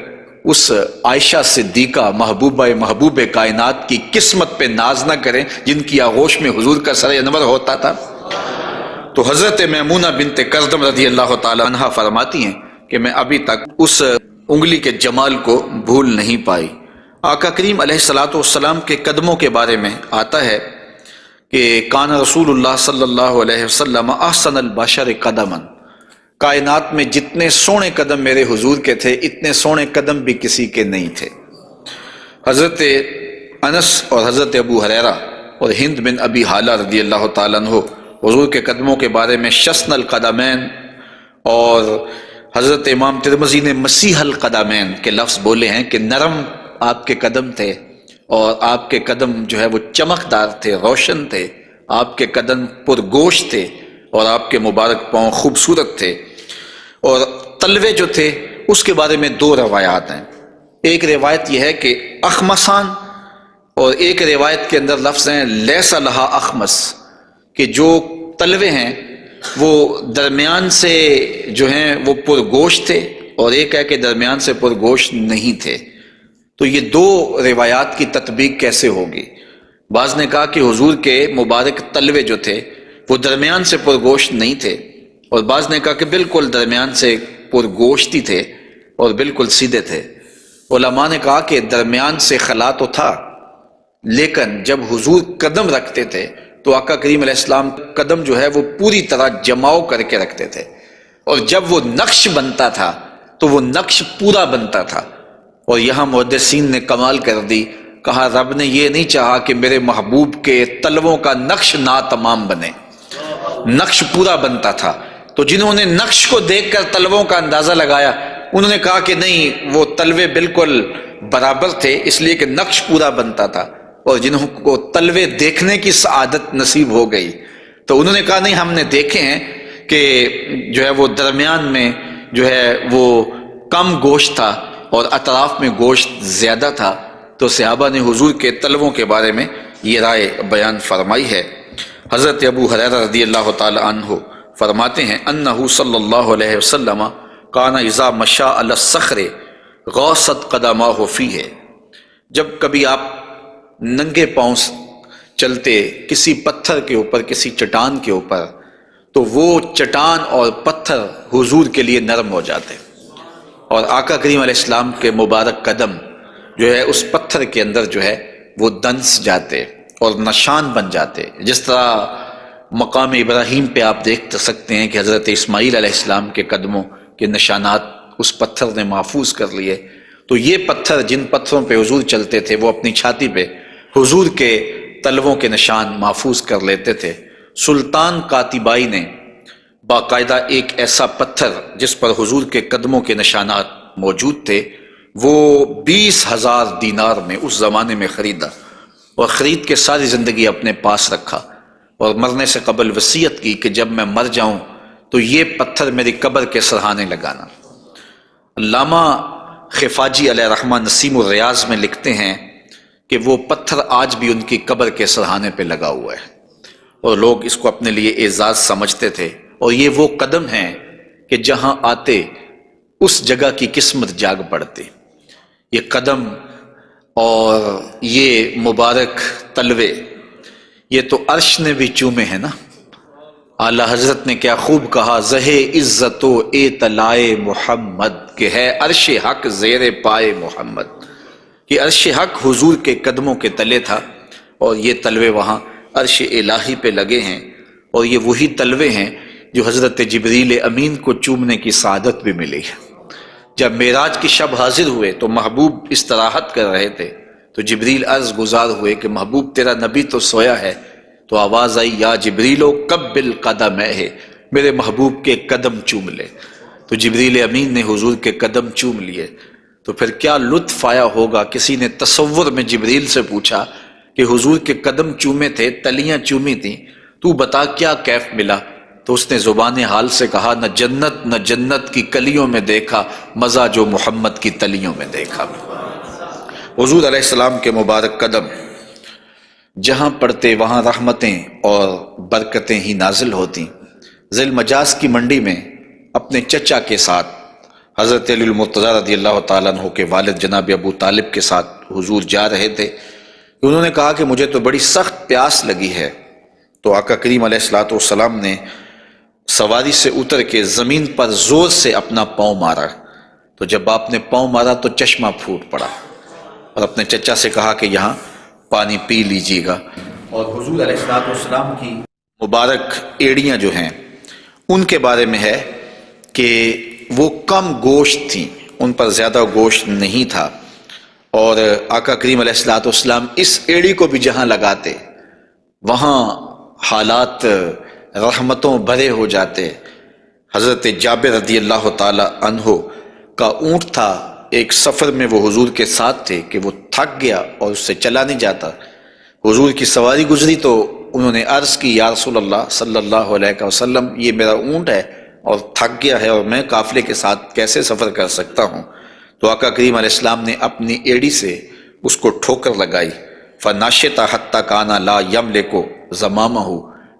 اس عائشہ صدیقہ محبوب کائنات کی قسمت پہ ناز نہ کریں جن کی آغوش میں حضور کا سر انور ہوتا تھا۔ تو حضرت میمونہ بنت کردم رضی اللہ تعالی عنہا فرماتی ہیں کہ میں ابھی تک اس انگلی کے جمال کو بھول نہیں پائی۔ آقا کریم علیہ السلام کے قدموں کے بارے میں آتا ہے کہ کان رسول اللہ صلی اللہ علیہ وسلم احسن البشر قدما، کائنات میں جتنے سونے قدم میرے حضور کے تھے اتنے سونے قدم بھی کسی کے نہیں تھے۔ حضرت انس اور حضرت ابو ہریرہ اور ہند بن ابی حالہ رضی اللہ تعالیٰ عنہ حضور کے قدموں کے بارے میں شسن القدمین، اور حضرت امام ترمذی نے مسیح القدمین کے لفظ بولے ہیں کہ نرم آپ کے قدم تھے، اور آپ کے قدم جو ہے وہ چمکدار تھے، روشن تھے، آپ کے قدم پرگوشت تھے، اور آپ کے مبارک پاؤں خوبصورت تھے۔ اور تلوے جو تھے اس کے بارے میں دو روایات ہیں، ایک روایت یہ ہے کہ اخمسان، اور ایک روایت کے اندر لفظ ہیں لیس لہا اخمس، کہ جو تلوے ہیں وہ درمیان سے جو ہیں وہ پرگوشت تھے، اور ایک ہے کہ درمیان سے پرگوشت نہیں تھے۔ تو یہ دو روایات کی تطبیق کیسے ہوگی؟ بعض نے کہا کہ حضور کے مبارک تلوے جو تھے وہ درمیان سے پرگوشت نہیں تھے، اور بعض نے کہا کہ بالکل درمیان سے پرگوشت ہی تھے اور بالکل سیدھے تھے۔ علماء نے کہا کہ درمیان سے خلا تو تھا، لیکن جب حضور قدم رکھتے تھے تو آقا کریم علیہ السلام قدم جو ہے وہ پوری طرح جماؤ کر کے رکھتے تھے، اور جب وہ نقش بنتا تھا تو وہ نقش پورا بنتا تھا۔ اور یہاں محدثین نے کمال کر دی، کہا رب نے یہ نہیں چاہا کہ میرے محبوب کے تلووں کا نقش ناتمام بنے، نقش پورا بنتا تھا۔ تو جنہوں نے نقش کو دیکھ کر تلووں کا اندازہ لگایا انہوں نے کہا کہ نہیں، وہ تلوے بالکل برابر تھے اس لیے کہ نقش پورا بنتا تھا، اور جنہوں کو تلوے دیکھنے کی سعادت نصیب ہو گئی تو انہوں نے کہا نہیں، ہم نے دیکھے ہیں کہ جو ہے وہ درمیان میں جو ہے وہ کم گوشت تھا اور اطراف میں گوشت زیادہ تھا۔ تو صحابہ نے حضور کے تلووں کے بارے میں یہ رائے بیان فرمائی ہے۔ حضرت ابو ہریرہ رضی اللہ تعالی عنہ فرماتے ہیں انہ صلی اللہ علیہ وسلم کان اذا مشى علی الصخر غاصت قدماہ فیہ، جب کبھی آپ ننگے پاؤں چلتے کسی پتھر کے اوپر، کسی چٹان کے اوپر، تو وہ چٹان اور پتھر حضور کے لیے نرم ہو جاتے، اور آقا کریم علیہ السلام کے مبارک قدم جو ہے اس پتھر کے اندر جو ہے وہ دنس جاتے اور نشان بن جاتے۔ جس طرح مقام ابراہیم پہ آپ دیکھ سکتے ہیں کہ حضرت اسماعیل علیہ السلام کے قدموں کے نشانات اس پتھر نے محفوظ کر لیے، تو یہ پتھر جن پتھروں پہ حضور چلتے تھے وہ اپنی چھاتی پہ حضور کے تلووں کے نشان محفوظ کر لیتے تھے۔ سلطان کاتبائی نے باقاعدہ ایک ایسا پتھر جس پر حضور کے قدموں کے نشانات موجود تھے وہ 20,000 دینار میں اس زمانے میں خریدا، اور خرید کے ساری زندگی اپنے پاس رکھا، اور مرنے سے قبل وصیت کی کہ جب میں مر جاؤں تو یہ پتھر میری قبر کے سرہانے لگانا۔ علامہ خفاجی علیہ رحمہ نسیم الریاض میں لکھتے ہیں کہ وہ پتھر آج بھی ان کی قبر کے سرہانے پہ لگا ہوا ہے، اور لوگ اس کو اپنے لیے اعزاز سمجھتے تھے، اور یہ وہ قدم ہیں کہ جہاں آتے اس جگہ کی قسمت جاگ پڑتی۔ یہ قدم اور یہ مبارک تلوے یہ تو عرش نے بھی چومے ہیں نا۔ اعلیٰ حضرت نے کیا خوب کہا، زہ عزت و اطلاع محمد، کہ ہے عرش حق زیر پائے محمد، کہ عرش حق حضور کے قدموں کے تلے تھا، اور یہ تلوے وہاں عرش الہی پہ لگے ہیں، اور یہ وہی تلوے ہیں جو حضرت جبریل امین کو چومنے کی سعادت بھی ملی ہے۔ جب معراج کی شب حاضر ہوئے تو محبوب استراحت کر رہے تھے، تو جبریل عرض گزار ہوئے کہ محبوب تیرا نبی تو سویا ہے، تو آواز آئی یا جبریلو قبل قدمہ، میرے محبوب کے قدم چوم لے۔ تو جبریل امین نے حضور کے قدم چوم لیے، تو پھر کیا لطف آیا ہوگا۔ کسی نے تصور میں جبریل سے پوچھا کہ حضور کے قدم چومے تھے، تلیاں چومی تھیں، تو بتا کیا کیف ملا؟ تو اس نے زبان حال سے کہا، نہ جنت کی کلیوں میں دیکھا مزہ جو محمد کی تلیوں میں دیکھا۔ حضور علیہ السلام کے مبارک قدم جہاں پڑتے وہاں رحمتیں اور برکتیں ہی نازل ہوتی۔ ذی المجاز کی منڈی میں اپنے چچا کے ساتھ حضرت علی المرتضیٰ رضی اللہ تعالیٰ عنہ کے والد جناب ابو طالب کے ساتھ حضور جا رہے تھے۔ انہوں نے کہا کہ مجھے تو بڑی سخت پیاس لگی ہے، تو آقا کریم علیہ الصلوۃ والسلام نے سواری سے اتر کے زمین پر زور سے اپنا پاؤں مارا، تو جب آپ نے پاؤں مارا تو چشمہ پھوٹ پڑا، اور اپنے چچا سے کہا کہ یہاں پانی پی لیجیے گا۔ اور حضور علیہ الصلوۃ والسلام کی مبارک ایڑیاں جو ہیں ان کے بارے میں ہے کہ وہ کم گوشت تھیں، ان پر زیادہ گوشت نہیں تھا، اور آقا کریم علیہ الصلوۃ والسلام اس ایڑی کو بھی جہاں لگاتے وہاں حالات رحمتوں بھرے ہو جاتے۔ حضرت جابر رضی اللہ تعالی عنہ کا اونٹ تھا، ایک سفر میں وہ حضور کے ساتھ تھے کہ وہ تھک گیا اور اس سے چلا نہیں جاتا۔ حضور کی سواری گزری تو انہوں نے عرض کی، یا رسول اللہ صلی اللہ علیہ وسلم، یہ میرا اونٹ ہے اور تھک گیا ہے، اور میں قافلے کے ساتھ کیسے سفر کر سکتا ہوں؟ تو آقا کریم علیہ السلام نے اپنی ایڑی سے اس کو ٹھوکر لگائی، فناشطہ حتیٰ کانا لا یملک زمامہ،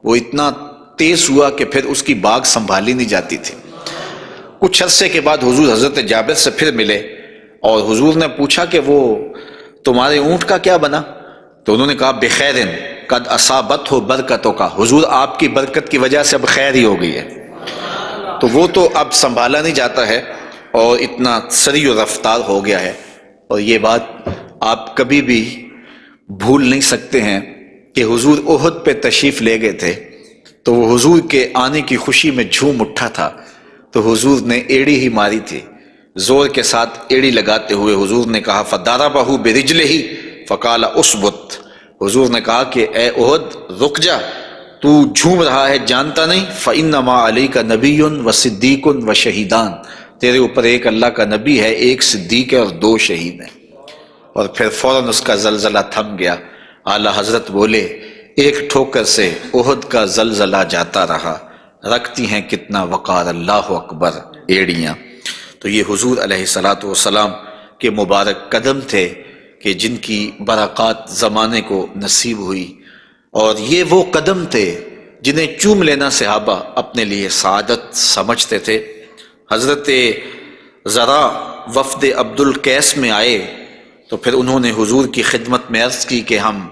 وہ اتنا تیز ہوا کہ پھر اس کی باگ سنبھالی نہیں جاتی تھی۔ کچھ عرصے کے بعد حضور حضرت جابر سے پھر ملے، اور حضور نے پوچھا کہ وہ تمہارے اونٹ کا کیا بنا؟ تو انہوں نے کہا بخیرن قد اصابت ہو برکتوں کا، حضور آپ کی برکت کی وجہ سے اب خیر ہی ہو گئی ہے۔ تو وہ تو اب سنبھالا نہیں جاتا ہے اور اتنا سری و رفتار ہو گیا ہے، اور یہ بات آپ کبھی بھی بھول نہیں سکتے ہیں کہ حضور احد پہ تشریف لے گئے تھے، تو وہ حضور کے آنے کی خوشی میں جھوم اٹھا تھا، تو حضور نے ایڑی ہی ماری تھی، زور کے ساتھ ایڑی لگاتے ہوئے حضور نے کہا فضربہ برجلہ فقال اثبت، حضور نے کہا کہ اے احد رک جا، تو جھوم رہا ہے جانتا نہیں، فإنما علیک نبی و صدیق و شہیدان، تیرے اوپر ایک اللہ کا نبی ہے، ایک صدیق ہے اور 2 شہید ہیں۔ اور پھر فوراً اس کا زلزلہ تھم گیا۔ اعلیٰ حضرت بولے، ایک ٹھوکر سے احد کا زلزلہ جاتا رہا، رکھتی ہیں کتنا وقار اللہ اکبر ایڑیاں۔ تو یہ حضور علیہ الصلوۃ والسلام کے مبارک قدم تھے کہ جن کی برکات زمانے کو نصیب ہوئی، اور یہ وہ قدم تھے جنہیں چوم لینا صحابہ اپنے لیے سعادت سمجھتے تھے۔ حضرت زرا وفد عبد القیس میں آئے تو پھر انہوں نے حضور کی خدمت میں عرض کی کہ ہم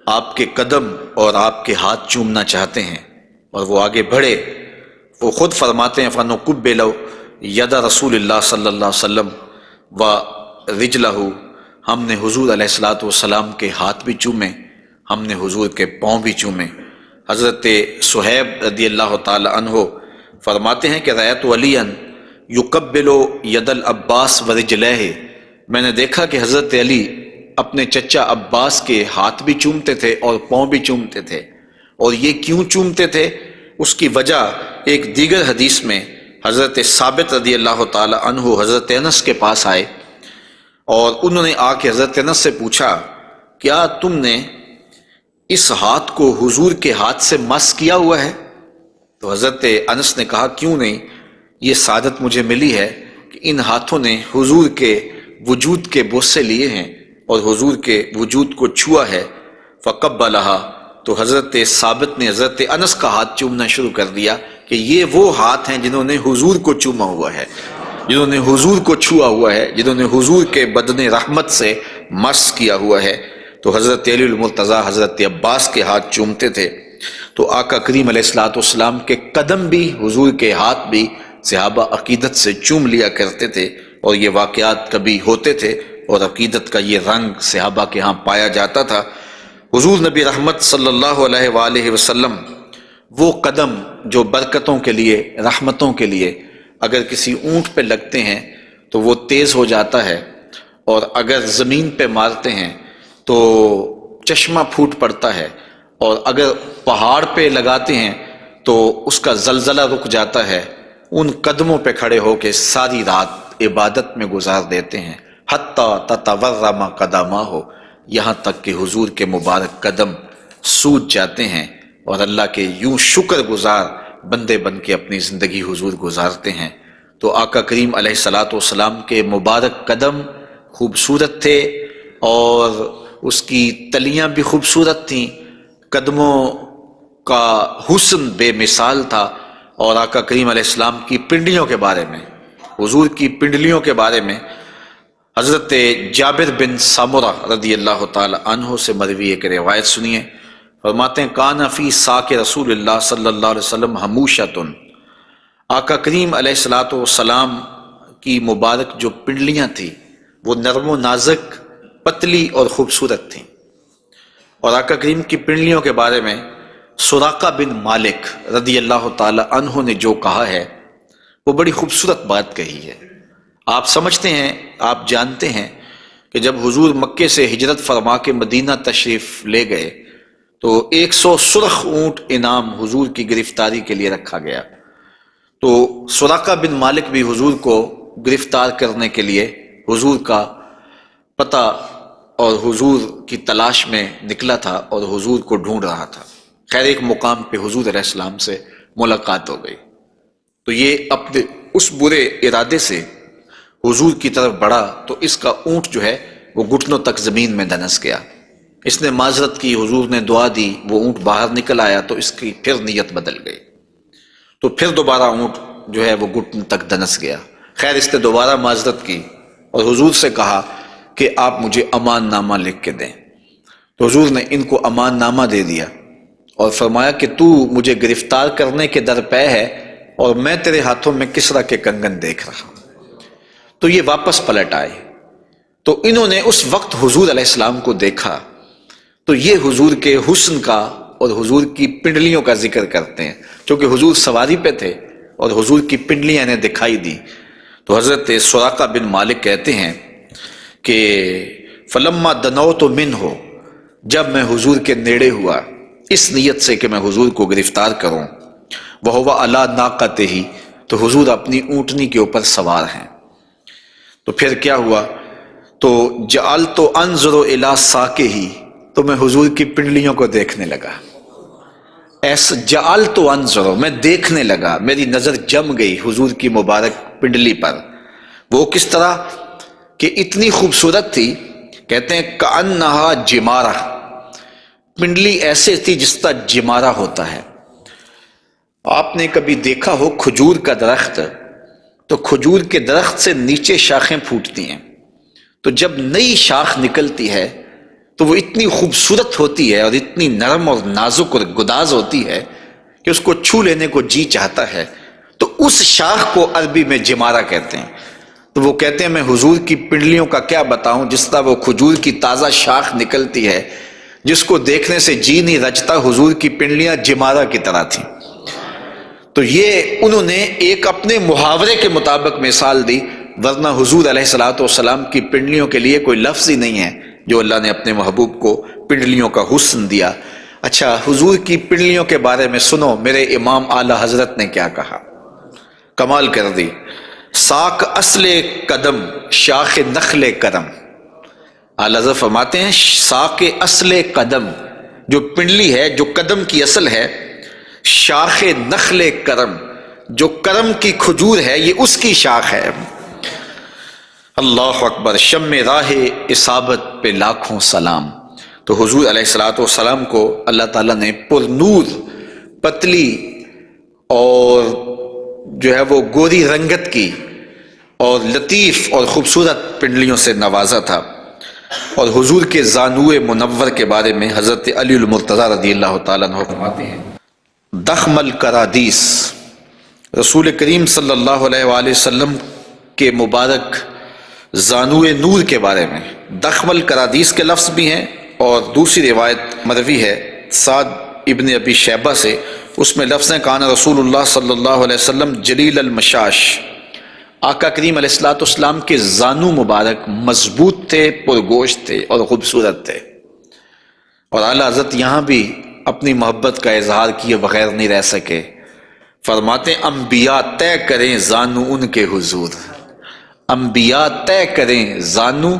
آپ کے قدم اور آپ کے ہاتھ چومنا چاہتے ہیں، اور وہ آگے بڑھے۔ وہ خود فرماتے ہیں فَنُقُبِّلُ یَدَ رسول اللہ صلی اللہ علیہ وسلم وَرِجْلَهُ، ہم نے حضور علیہ الصلوۃ والسلام کے ہاتھ بھی چومے، ہم نے حضور کے پاؤں بھی چومے۔ حضرت صہیب رضی اللہ تعالی عنہ فرماتے ہیں کہ رأیت علیٰ یقبل ید العباس ورجلہ، میں نے دیکھا کہ حضرت علی اپنے چچا عباس کے ہاتھ بھی چومتے تھے اور پاؤں بھی چومتے تھے، اور یہ کیوں چومتے تھے اس کی وجہ ایک دیگر حدیث میں حضرت ثابت رضی اللہ تعالی عنہ حضرت انس کے پاس آئے اور انہوں نے آ کے حضرت انس سے پوچھا کیا تم نے اس ہاتھ کو حضور کے ہاتھ سے مس کیا ہوا ہے؟ تو حضرت انس نے کہا کیوں نہیں، یہ سعادت مجھے ملی ہے کہ ان ہاتھوں نے حضور کے وجود کے بوسے لیے ہیں اور حضور کے وجود کو چھوا ہے۔ فقبلہا، تو حضرت ثابت نے حضرت انس کا ہاتھ چومنا شروع کر دیا کہ یہ وہ ہاتھ ہیں جنہوں نے حضور کو چوما ہوا ہے، جنہوں نے حضور کو چھوا ہوا ہے، جنہوں نے حضور کے بدن رحمت سے مس کیا ہوا ہے۔ تو حضرت علی المرتضیٰ حضرت عباس کے ہاتھ چومتے تھے، تو آقا کریم علیہ الصلوۃ والسلام کے قدم بھی حضور کے ہاتھ بھی صحابہ عقیدت سے چوم لیا کرتے تھے، اور یہ واقعات کبھی ہوتے تھے اور عقیدت کا یہ رنگ صحابہ کے ہاں پایا جاتا تھا۔ حضور نبی رحمت صلی اللہ علیہ وآلہ وسلم وہ قدم جو برکتوں کے لیے، رحمتوں کے لیے اگر کسی اونٹ پہ لگتے ہیں تو وہ تیز ہو جاتا ہے، اور اگر زمین پہ مارتے ہیں تو چشمہ پھوٹ پڑتا ہے، اور اگر پہاڑ پہ لگاتے ہیں تو اس کا زلزلہ رک جاتا ہے۔ ان قدموں پہ کھڑے ہو کے ساری رات عبادت میں گزار دیتے ہیں، حتیٰ تتورم قدماہ، یہاں تک کہ حضور کے مبارک قدم سوج جاتے ہیں، اور اللہ کے یوں شکر گزار بندے بن کے اپنی زندگی حضور گزارتے ہیں۔ تو آقا کریم علیہ الصلوۃ والسلام کے مبارک قدم خوبصورت تھے، اور اس کی تلیاں بھی خوبصورت تھیں، قدموں کا حسن بے مثال تھا۔ اور آقا کریم علیہ السلام کی پنڈلیوں کے بارے میں، حضور کی پنڈلیوں کے بارے میں حضرت جابر بن سمرہ رضی اللہ تعالی عنہ سے مروی ایک روایت سنیے۔ فرماتے ہیں کان فی ساق رسول اللہ صلی اللہ علیہ وسلم حموشۃ، آقا کریم علیہ الصلوۃ والسلام کی مبارک جو پنڈلیاں تھیں وہ نرم و نازک، پتلی اور خوبصورت تھیں۔ اور آقا کریم کی پنڈلیوں کے بارے میں سراقہ بن مالک رضی اللہ تعالی عنہ نے جو کہا ہے وہ بڑی خوبصورت بات کہی ہے۔ آپ سمجھتے ہیں، آپ جانتے ہیں کہ جب حضور مکے سے ہجرت فرما کے مدینہ تشریف لے گئے تو 100 سرخ اونٹ انعام حضور کی گرفتاری کے لیے رکھا گیا۔ تو سراقہ بن مالک بھی حضور کو گرفتار کرنے کے لیے حضور کا پتہ اور حضور کی تلاش میں نکلا تھا اور حضور کو ڈھونڈ رہا تھا۔ خیر ایک مقام پہ حضور علیہ السلام سے ملاقات ہو گئی، تو یہ اپنے اس برے ارادے سے حضور کی طرف بڑھا تو اس کا اونٹ جو ہے وہ گھٹنوں تک زمین میں دنس گیا۔ اس نے معذرت کی، حضور نے دعا دی، وہ اونٹ باہر نکل آیا تو اس کی پھر نیت بدل گئی، تو پھر دوبارہ اونٹ جو ہے وہ گھٹن تک دنس گیا۔ خیر اس نے دوبارہ معذرت کی اور حضور سے کہا کہ آپ مجھے امان نامہ لکھ کے دیں۔ تو حضور نے ان کو امان نامہ دے دیا اور فرمایا کہ تو مجھے گرفتار کرنے کے درپے ہے اور میں تیرے ہاتھوں میں کسرا کے کنگن دیکھ رہا ہوں۔ تو یہ واپس پلٹ آئے، تو انہوں نے اس وقت حضور علیہ السلام کو دیکھا، تو یہ حضور کے حسن کا اور حضور کی پنڈلیوں کا ذکر کرتے ہیں، کیونکہ حضور سواری پہ تھے اور حضور کی پنڈلیاں انہیں دکھائی دی۔ تو حضرت سراقہ بن مالک کہتے ہیں کہ فلما دنوت منہ، جب میں حضور کے نیڑے ہوا اس نیت سے کہ میں حضور کو گرفتار کروں، وہو علی ناقتہ، تو حضور اپنی اونٹنی کے اوپر سوار ہیں۔ تو پھر کیا ہوا؟ تو جعلت انظر الی ساقہ، تو میں حضور کی پنڈلیوں کو دیکھنے لگا۔ ایسا جعلت انظر، میں دیکھنے لگا، میری نظر جم گئی حضور کی مبارک پنڈلی پر۔ وہ کس طرح کہ اتنی خوبصورت تھی، کہتے ہیں کأنہا جمارہ، پنڈلی ایسے تھی جس طرح جمارہ ہوتا ہے۔ آپ نے کبھی دیکھا ہو کھجور کا درخت، تو کھجور کے درخت سے نیچے شاخیں پھوٹتی ہیں، تو جب نئی شاخ نکلتی ہے تو وہ اتنی خوبصورت ہوتی ہے اور اتنی نرم اور نازک اور گداز ہوتی ہے کہ اس کو چھو لینے کو جی چاہتا ہے۔ تو اس شاخ کو عربی میں جمارہ کہتے ہیں۔ تو وہ کہتے ہیں میں حضور کی پنڈلیوں کا کیا بتاؤں، جس طرح وہ کھجور کی تازہ شاخ نکلتی ہے جس کو دیکھنے سے جی نہیں رجتا، حضور کی پنڈلیاں جمارہ کی طرح تھیں۔ تو یہ انہوں نے ایک اپنے محاورے کے مطابق مثال دی، ورنہ حضور علیہ الصلوۃ والسلام کی پنڈلیوں کے لیے کوئی لفظ ہی نہیں ہے جو اللہ نے اپنے محبوب کو پنڈلیوں کا حسن دیا۔ اچھا، حضور کی پنڈلیوں کے بارے میں سنو میرے امام اعلی حضرت نے کیا کہا، کمال کر دی۔ ساک اصل قدم شاخ نخل کرم، اعلی حضرت فرماتے ہیں ساک اصل قدم، جو پنڈلی ہے، جو قدم کی اصل ہے، شاخ نخل کرم، جو کرم کی کھجور ہے، یہ اس کی شاخ ہے۔ اللہ اکبر، شم راہ اصابت پہ لاکھوں سلام۔ تو حضور علیہ الصلوۃ والسلام کو اللہ تعالیٰ نے پر نور، پتلی اور جو ہے وہ گوری رنگت کی اور لطیف اور خوبصورت پنڈلیوں سے نوازا تھا۔ اور حضور کے زانوئے منور کے بارے میں حضرت علی المرتضیٰ رضی اللہ تعالیٰ عنہ فرماتے ہیں دخم الکرادیس، رسول کریم صلی اللہ علیہ وآلہ وسلم کے مبارک زانوئے نور کے بارے میں دخم الکرادیس کے لفظ بھی ہیں، اور دوسری روایت مروی ہے سعد ابن ابی شیبہ سے، اس میں لفظ ہیں کان رسول اللہ صلی اللہ علیہ وسلم جلیل المشاش، آقا کریم علیہ الصلوۃ والسلام کے زانو مبارک مضبوط تھے، پرگوشت تھے اور خوبصورت تھے۔ اور اعلیٰ حضرت یہاں بھی اپنی محبت کا اظہار کیے بغیر نہیں رہ سکے، فرماتے ہیں انبیاء طے کریں زانو ان کے حضور، انبیاء طے کریں زانو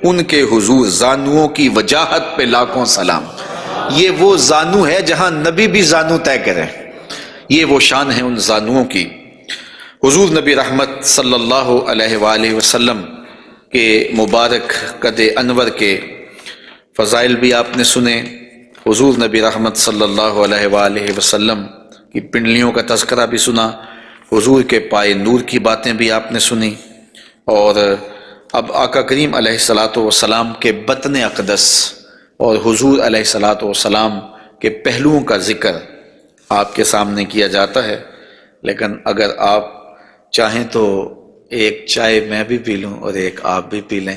ان کے حضور، زانوؤں کی وجاہت پہ لاکھوں سلام۔ یہ وہ زانو ہے جہاں نبی بھی زانو طے کریں، یہ وہ شان ہے ان زانوؤں کی۔ حضور نبی رحمت صلی اللہ علیہ وآلہ وسلم کے مبارک قد انور کے فضائل بھی آپ نے سنے، حضور نبی رحمت صلی اللہ علیہ وآلہ وسلم کی پنڈلیوں کا تذکرہ بھی سنا، حضور کے پائے نور کی باتیں بھی آپ نے سنی، اور اب آقا کریم علیہ الصلوۃ والسلام کے بطن اقدس اور حضور علیہ الصلوۃ والسلام کے پہلوؤں کا ذکر آپ کے سامنے کیا جاتا ہے۔ لیکن اگر آپ چاہیں تو ایک چائے میں بھی پی لوں اور ایک آپ بھی پی لیں۔